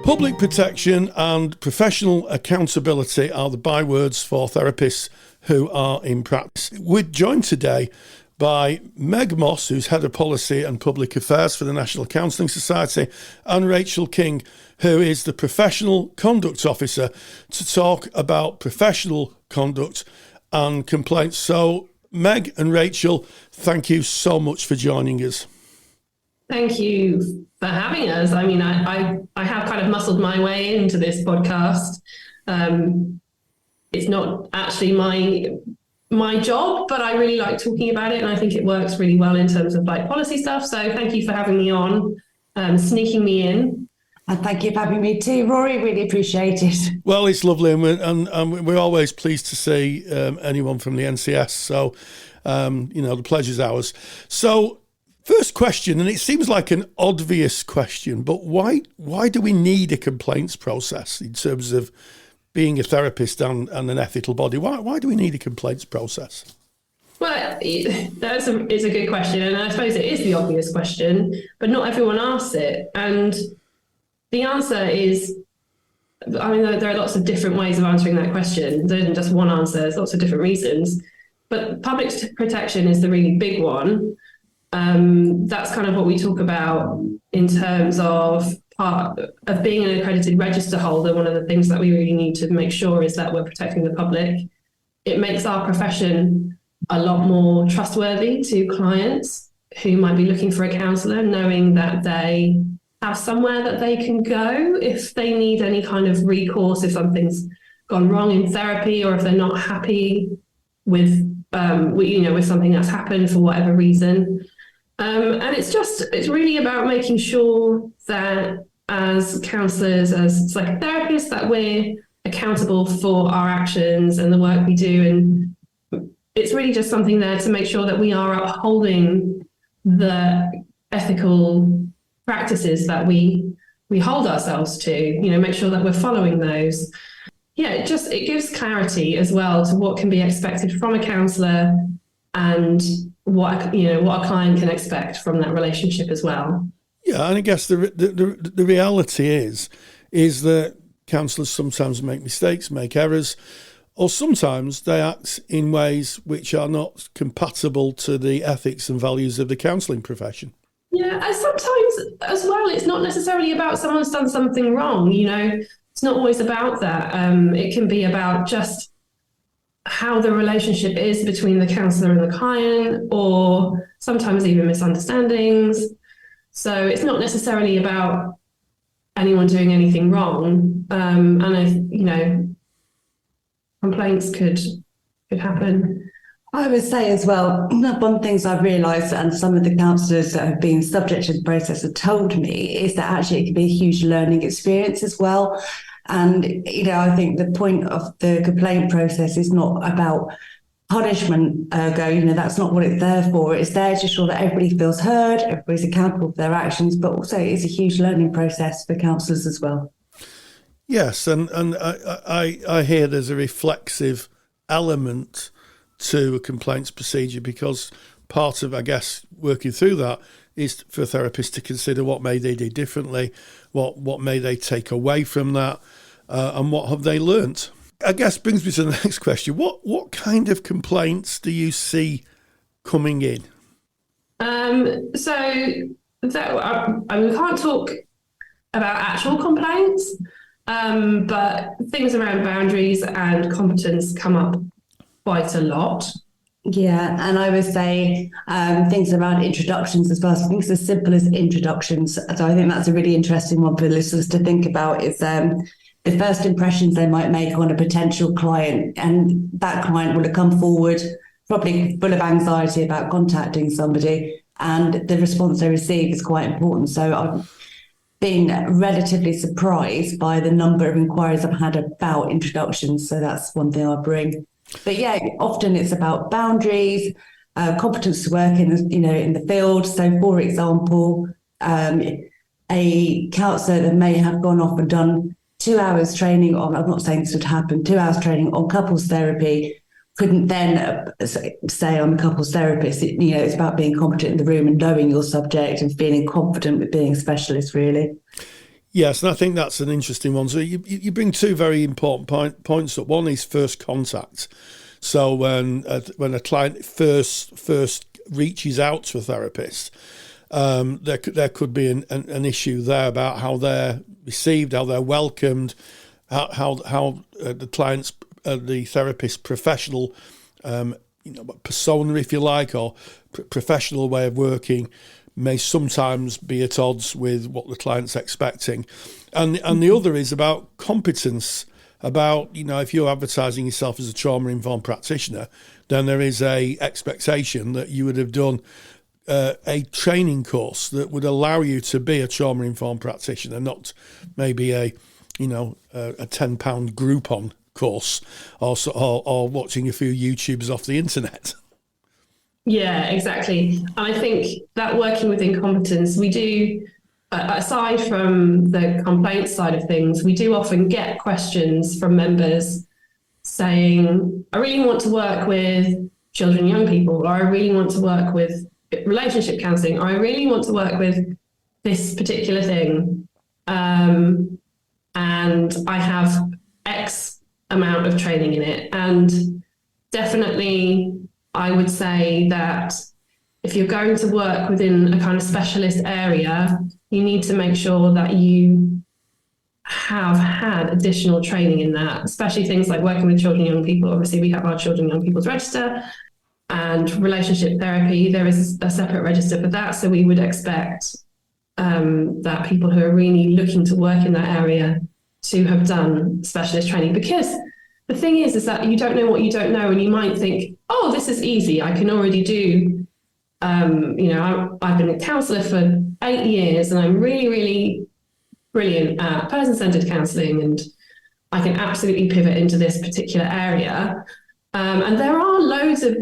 Public protection and professional accountability are the bywords for therapists who are in practice. We're joined today by Meg Moss, who's Head of Policy and Public Affairs for the National Counselling Society, and Rachel King, who is the Professional Conduct Officer, to talk about professional conduct and complaints. So, Meg and Rachel, thank you so much for joining us. Thank you for having us. I mean, I have kind of muscled my way into this podcast. It's not actually my job, but I really like talking about it, and I think it works really well in terms of like policy stuff. So thank you for having me on, sneaking me in. And thank you for having me too, Rory. Really appreciate it. Well, it's lovely, and we're always pleased to see anyone from the NCS. So, the pleasure's ours. So, first question, and it seems like an obvious question, but why do we need a complaints process in terms of being a therapist and an ethical body? Why do we need a complaints process? Well, it's a good question, and I suppose it is the obvious question, but not everyone asks it. And the answer is, I mean, there are lots of different ways of answering that question. There isn't just one answer, there's lots of different reasons. But public protection is the really big one. That's kind of what we talk about in terms of part of being an accredited register holder. One of the things that we really need to make sure is that we're protecting the public. It makes our profession a lot more trustworthy to clients who might be looking for a counsellor, knowing that they have somewhere that they can go if they need any kind of recourse, if something's gone wrong in therapy, or if they're not happy with something that's happened for whatever reason. And it's really about making sure that as counsellors, as psychotherapists, that we're accountable for our actions and the work we do. And it's really just something there to make sure that we are upholding the ethical practices that we hold ourselves to, make sure that we're following those. Yeah, it gives clarity as well to what can be expected from a counsellor and what a client can expect from that relationship as well. Yeah, and I guess the reality is that counsellors sometimes make mistakes, make errors, or sometimes they act in ways which are not compatible to the ethics and values of the counselling profession. Yeah, and sometimes as well, it's not necessarily about someone's done something wrong. It's not always about that. It can be about just how the relationship is between the counsellor and the client, or sometimes even misunderstandings. So it's not necessarily about anyone doing anything wrong. Complaints could happen. I would say as well, one of the things I've realised, and some of the counsellors that have been subject to the process have told me, is that actually it can be a huge learning experience as well. And, I think the point of the complaint process is not about punishment, that's not what it's there for. It's there to ensure that everybody feels heard, everybody's accountable for their actions, but also it's a huge learning process for counsellors as well. Yes, and I hear there's a reflexive element to a complaints procedure, because part of, I guess, working through that is for therapists to consider what may they do differently, what may they take away from that, and what have they learnt. I guess brings me to the next question. What kind of complaints do you see coming in? So we can't talk about actual complaints, but things around boundaries and competence come up quite a lot. Yeah, and I would say things around introductions as well. So things as simple as introductions. So I think that's a really interesting one for listeners to think about, is the first impressions they might make on a potential client. And that client will have come forward probably full of anxiety about contacting somebody, and the response they receive is quite important. So I've been relatively surprised by the number of inquiries I've had about introductions. So that's one thing I'll bring. But yeah, often it's about boundaries, competence to work in the field. So, for example, a counsellor that may have gone off and done 2 hours training on, I'm not saying this would happen, 2 hours training on couples therapy, couldn't then say I'm a couples therapist. It's about being competent in the room and knowing your subject and feeling confident with being a specialist, really. Yes, and I think that's an interesting one. So you bring two very important points up. One is first contact. So when a client first reaches out to a therapist, there could be an issue there about how they're received, how they're welcomed, how the client's the therapist's professional persona, if you like, or professional way of working may sometimes be at odds with what the client's expecting. And the other is about competence, about, if you're advertising yourself as a trauma-informed practitioner, then there is a expectation that you would have done a training course that would allow you to be a trauma-informed practitioner, not maybe a £10 Groupon course or watching a few YouTubers off the internet. Yeah, exactly. And I think that working within competence, we do, aside from the complaint side of things, we do often get questions from members saying, I really want to work with children and young people, or I really want to work with relationship counselling, or I really want to work with this particular thing. And I have X amount of training in it. And definitely, I would say that if you're going to work within a kind of specialist area, you need to make sure that you have had additional training in that, especially things like working with children and young people. Obviously, we have our children and young people's register, and relationship therapy, there is a separate register for that. So we would expect that people who are really looking to work in that area to have done specialist training, because the thing is that you don't know what you don't know, and you might think, oh, this is easy. I can already do, I've been a counsellor for 8 years and I'm really, really brilliant at person-centred counselling, and I can absolutely pivot into this particular area. And there are loads of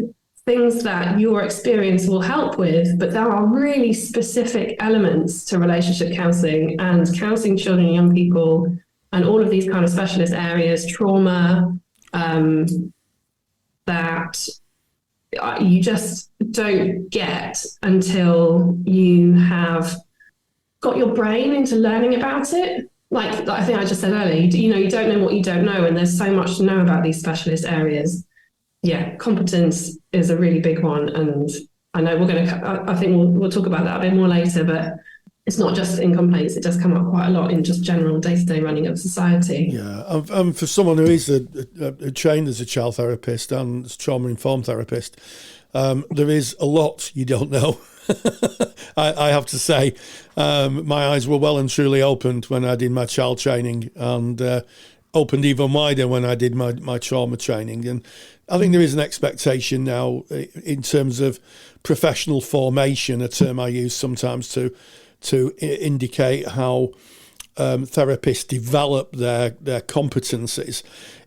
things that your experience will help with, but there are really specific elements to relationship counselling and counselling children and young people and all of these kind of specialist areas, trauma, that you just don't get until you have got your brain into learning about it. Like I think I just said earlier, you don't know what you don't know, and there's so much to know about these specialist areas. Yeah, competence is a really big one, and I know I think we'll talk about that a bit more later, but it's not just in complaints, it does come up quite a lot in just general day-to-day running of society. Yeah, for someone who is trained as a child therapist and as trauma-informed therapist, there is a lot you don't know. I have to say, my eyes were well and truly opened when I did my child training, and opened even wider when I did my trauma training. And I think there is an expectation now in terms of professional formation, a term I use sometimes to indicate how therapists develop their competencies,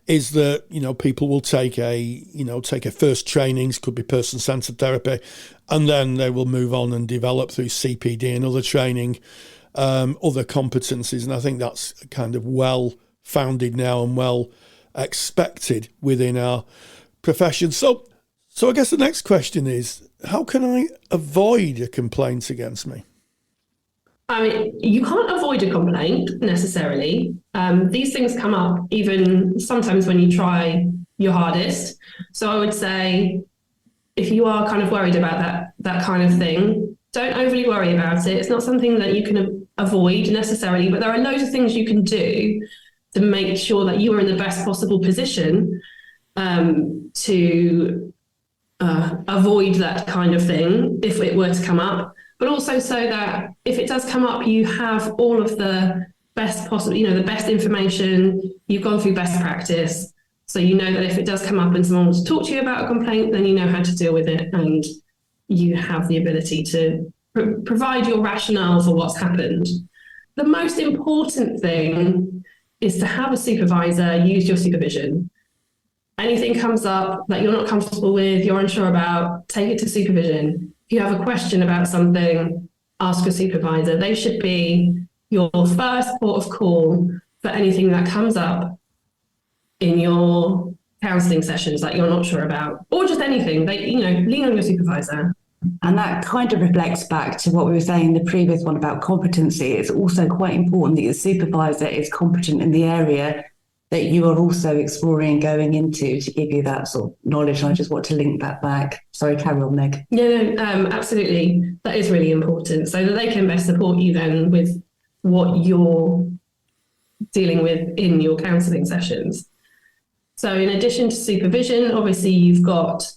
is that people will take a first trainings, could be person-centered therapy, and then they will move on and develop through CPD and other training other competencies, and I think that's kind of well founded now and well expected within our profession. So I guess the next question is, how can I avoid a complaint against me? I mean, you can't avoid a complaint necessarily. These things come up even sometimes when you try your hardest. So I would say, if you are kind of worried about that kind of thing, don't overly worry about it. It's not something that you can avoid necessarily, but there are loads of things you can do to make sure that you are in the best possible position to avoid that kind of thing if it were to come up, but also so that if it does come up, you have all of the best possible, the best information, you've gone through best practice. So you know that if it does come up and someone wants to talk to you about a complaint, then you know how to deal with it, and you have the ability to provide your rationale for what's happened. The most important thing is to have a supervisor use your supervision. Anything comes up that you're not comfortable with, you're unsure about, take it to supervision. If you have a question about something, ask a supervisor. They should be your first port of call for anything that comes up in your counselling sessions that you're not sure about, or just anything. Lean on your supervisor. And that kind of reflects back to what we were saying in the previous one about competency. It's also quite important that your supervisor is competent in the area that you are also exploring and going into to give you that sort of knowledge. I just want to link that back. Sorry, carry on, Meg. Absolutely. That is really important, so that they can best support you then with what you're dealing with in your counselling sessions. So in addition to supervision, obviously you've got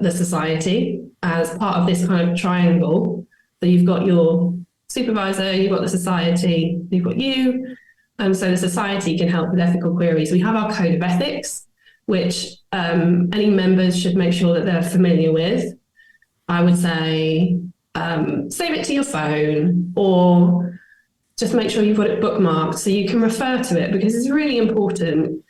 the society as part of this kind of triangle. So you've got your supervisor, you've got the society, you've got you. And so the society can help with ethical queries. We have our code of ethics, which any members should make sure that they're familiar with. I would say save it to your phone, or just make sure you've got it bookmarked so you can refer to it, because it's really important.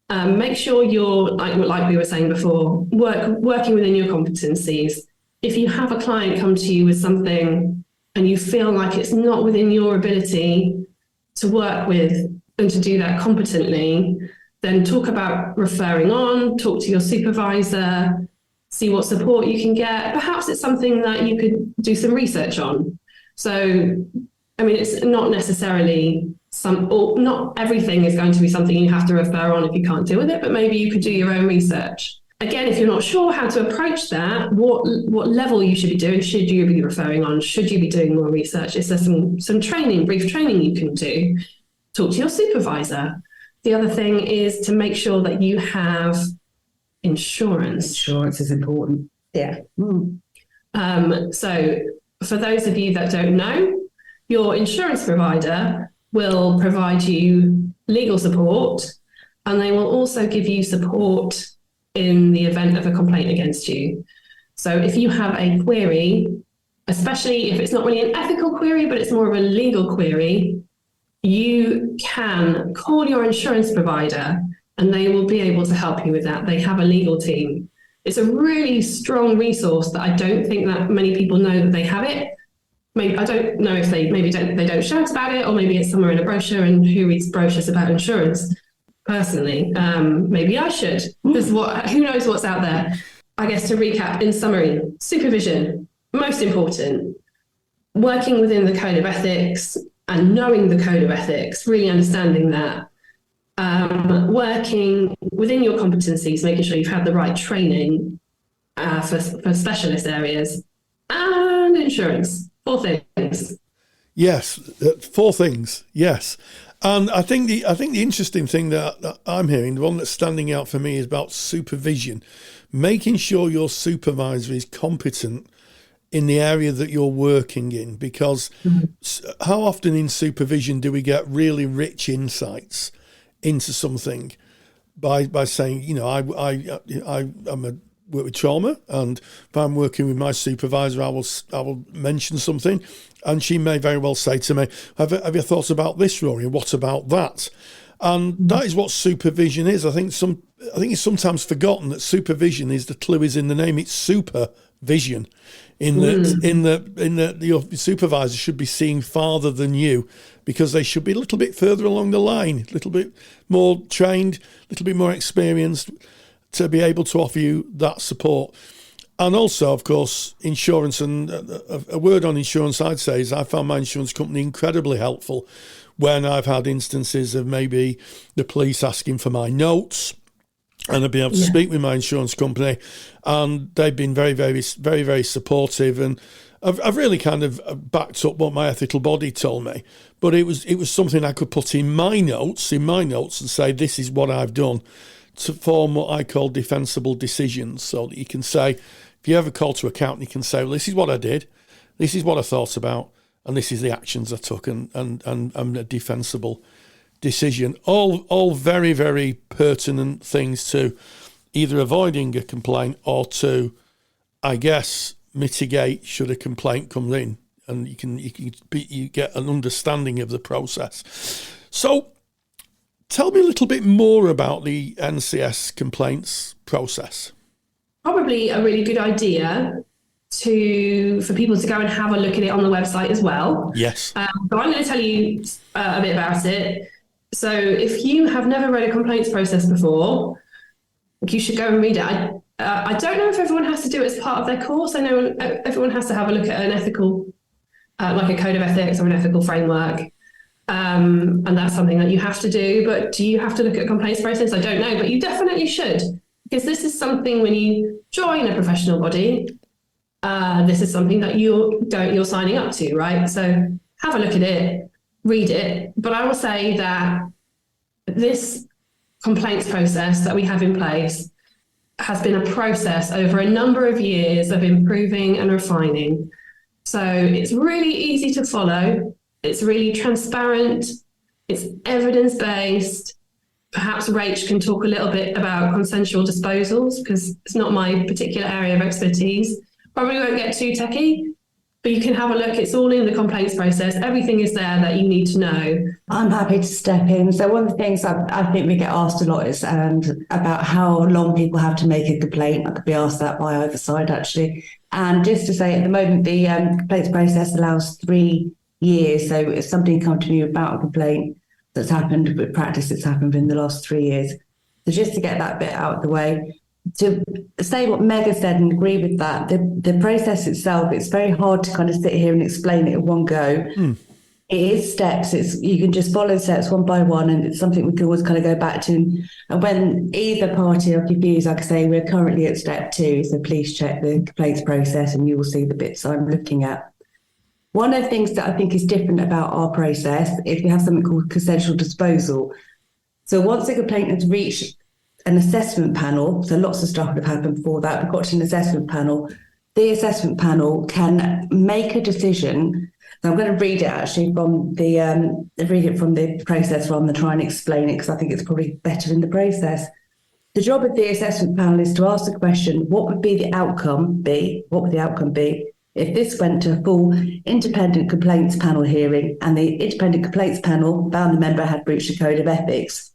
Make sure you're, like we were saying before, working within your competencies. If you have a client come to you with something and you feel like it's not within your ability to work with and to do that competently, then talk about referring on, talk to your supervisor, see what support you can get. Perhaps it's something that you could do some research on. So, it's not necessarily not everything is going to be something you have to refer on if you can't deal with it, but maybe you could do your own research. Again, if you're not sure how to approach that, what level you should be doing, should you be referring on, should you be doing more research? Is there some training, brief training you can do? Talk to your supervisor. The other thing is to make sure that you have insurance. Insurance is important. Yeah. So for those of you that don't know, your insurance provider will provide you legal support, and they will also give you support in the event of a complaint against you. So if you have a query, especially if it's not really an ethical query, but it's more of a legal query, you can call your insurance provider and they will be able to help you with that. They have a legal team. It's a really strong resource that I don't think that many people know that they have it. Maybe I don't know if they don't shout about it, or maybe it's somewhere in a brochure, and who reads brochures about insurance? Personally, maybe I should, because who knows what's out there. I guess to recap, in summary, supervision, most important. Working within the code of ethics and knowing the code of ethics, really understanding that. Working within your competencies, making sure you've had the right training for specialist areas, and insurance. 4 things. Yes, 4 things. Yes. And I think the interesting thing that I'm hearing, the one that's standing out for me, is about supervision, making sure your supervisor is competent in the area that you're working in, because how often in supervision do we get really rich insights into something by saying, I'm a work with trauma, and if I'm working with my supervisor, I will mention something, and she may very well say to me, have you thought about this, Rory? What about that? And that is what supervision is. I think it's sometimes forgotten that supervision is, the clue is in the name. It's supervision, in that your supervisor should be seeing farther than you, because they should be a little bit further along the line, a little bit more trained, a little bit more experienced, to be able to offer you that support. And also, of course, insurance. And a word on insurance I'd say is I found my insurance company incredibly helpful when I've had instances of maybe the police asking for my notes, and I've been able to speak with my insurance company, and they've been very, very, very, very supportive. And I've really kind of backed up what my ethical body told me, but it was something I could put in my notes and say, this is what I've done, to form what I call defensible decisions, so that you can say, if you ever call to account, you can say, well, this is what I did, this is what I thought about, and this is the actions I took, and a defensible decision. All very, very pertinent things to either avoiding a complaint or to, I guess, mitigate should a complaint come in, and you get an understanding of the process. So tell me a little bit more about the NCS complaints process. Probably a really good idea for people to go and have a look at it on the website as well. Yes. So I'm going to tell you a bit about it. So if you have never read a complaints process before, you should go and read it. I don't know if everyone has to do it as part of their course. I know everyone has to have a look at an ethical, like a code of ethics or an ethical framework. And that's something that you have to do. But do you have to look at a complaints process? I don't know, but you definitely should, because this is something when you join a professional body, this is something that you're signing up to, right? So have a look at it, read it. But I will say that this complaints process that we have in place has been a process over a number of years of improving and refining. So it's really easy to follow. It's really transparent. It's evidence-based. Perhaps Rach can talk a little bit about consensual disposals, because it's not my particular area of expertise. Probably won't get too techie, but you can have a look. It's all in the complaints process. Everything is there that you need to know. I'm happy to step in. So one of the things I think we get asked a lot is about how long people have to make a complaint. I could be asked that by either side, actually. And just to say, at the moment, the complaints process allows 3 years. So if somebody come to me about a complaint that's happened with practice that's happened in the last 3 years. So just to get that bit out of the way, to say what Meg has said and agree with that, the process itself, it's very hard to kind of sit here and explain it in one go. It is steps. You can just follow steps one by one, and it's something we can always kind of go back to. And when either party are confused, like I say, we're currently at step 2, so please check the complaints process and you will see the bits I'm looking at. One of the things that I think is different about our process is we have something called consensual disposal. So once a complaint has reached an assessment panel, so lots of stuff would have happened before that, we've got to an assessment panel. The assessment panel can make a decision. Now I'm going to read it actually from the process rather than try and explain it, because I think it's probably better in the process. The job of the assessment panel is to ask the question, what would the outcome be if this went to a full independent complaints panel hearing and the independent complaints panel found the member had breached a code of ethics?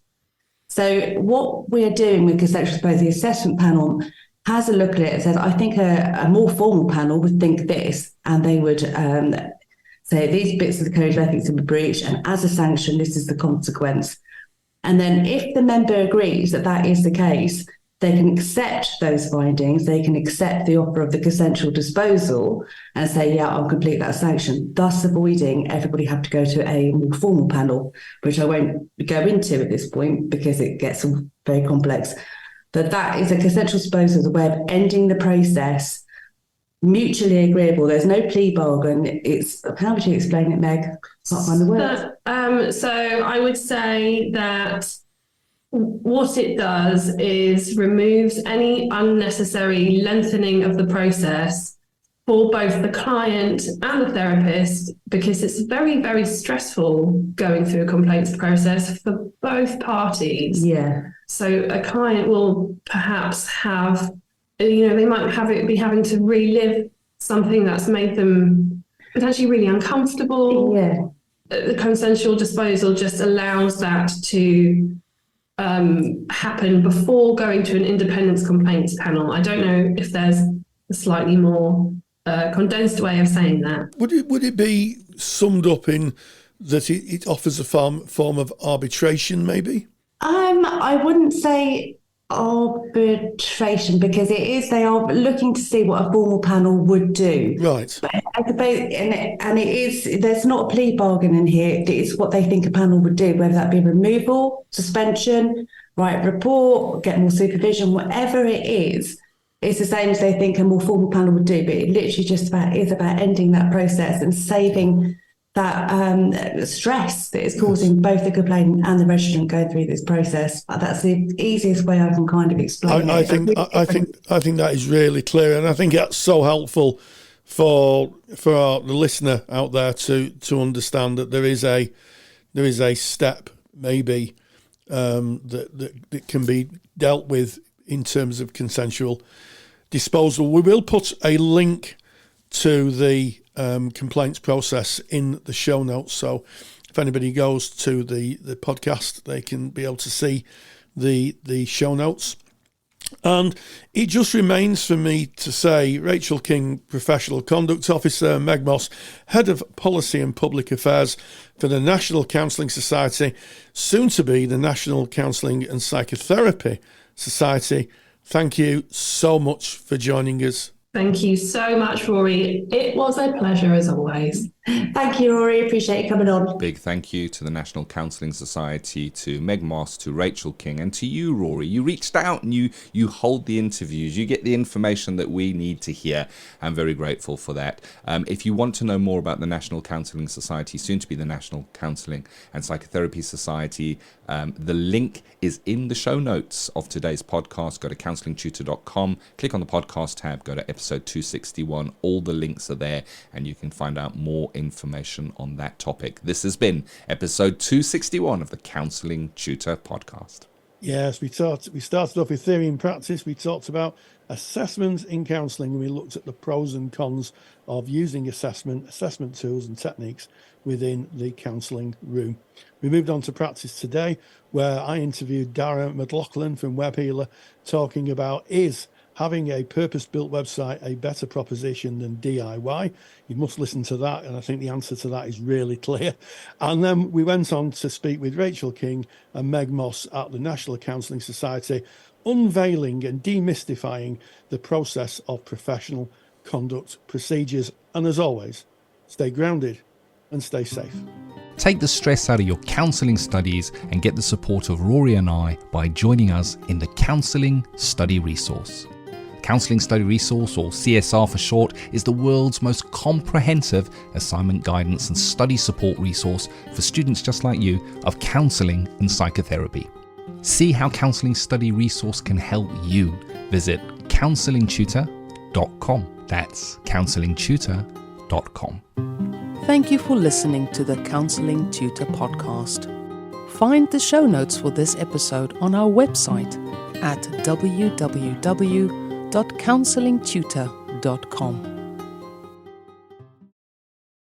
So what we're doing with consensual disposal, the assessment panel has a look at it and says, I think a more formal panel would think this, and they would say these bits of the code of ethics have been breached, and as a sanction, this is the consequence. And then if the member agrees that that is the case, they can accept those findings, they can accept the offer of the consensual disposal and say, yeah, I'll complete that sanction, thus avoiding everybody have to go to a more formal panel, which I won't go into at this point because it gets very complex. But that is a consensual disposal as a way of ending the process, mutually agreeable. There's no plea bargain. It's, how would you explain it, Meg? Can't find the word. So I would say that what it does is removes any unnecessary lengthening of the process for both the client and the therapist, because it's very, very stressful going through a complaints process for both parties. Yeah. So a client will perhaps have, they might be having to relive something that's made them potentially really uncomfortable. Yeah. The consensual disposal just allows that to happen before going to an independence complaints panel. I don't know if there's a slightly more condensed way of saying that. Would it be summed up in that it offers a form of arbitration, maybe? I wouldn't say arbitration, because they are looking to see what a formal panel would do. Right. But I suppose, and it is, there's not a plea bargain in here. It's what they think a panel would do, whether that be removal, suspension, write a report, get more supervision, whatever it is. it's the same as they think a more formal panel would do, but it literally just is about ending that process and saving that stress that is causing both the complainant and the registrant going through this process. That's the easiest way I can kind of explain I it. think that is really clear, and I think that's so helpful for the listener out there to understand that there is a step maybe that can be dealt with in terms of consensual disposal. We will put a link to the complaints process in the show notes, so if anybody goes to the podcast, they can be able to see the show notes. And it just remains for me to say, Rachel King, Professional Conduct Officer, Meg Moss, Head of Policy and Public Affairs for the National Counselling Society, soon to be the National Counselling and Psychotherapy Society. Thank you so much for joining us. Thank you so much, Rory. It was a pleasure as always. Thank you, Rory. Appreciate you coming on. Big thank you to the National Counselling Society, to Meg Moss, to Rachel King, and to you, Rory. You reached out and you hold the interviews. You get the information that we need to hear. I'm very grateful for that. If you want to know more about the National Counselling Society, soon to be the National Counselling and Psychotherapy Society, the link is in the show notes of today's podcast. Go to counsellingtutor.com, click on the podcast tab, go to episode 261. All the links are there, and you can find out more information on that topic. This has been episode 261 of the Counselling Tutor Podcast. Yes, we started off with theory and practice. We talked about assessment in counselling, and we looked at the pros and cons of using assessment tools and techniques within the counselling room. We moved on to practice today, where I interviewed Dara McLaughlin from Web Healer, talking about, is having a purpose-built website a better proposition than DIY? You must listen to that, and I think the answer to that is really clear. And then we went on to speak with Rachel King and Meg Moss at the National Counselling Society, unveiling and demystifying the process of professional conduct procedures. And as always, stay grounded and stay safe. Take the stress out of your counselling studies and get the support of Rory and I by joining us in the Counselling Study Resource. Counselling Study Resource, or CSR for short, is the world's most comprehensive assignment guidance and study support resource for students just like you of counselling and psychotherapy. See how Counselling Study Resource can help you. Visit counsellingtutor.com. That's counsellingtutor.com. Thank you for listening to the Counselling Tutor Podcast. Find the show notes for this episode on our website at www.counsellingtutor.com.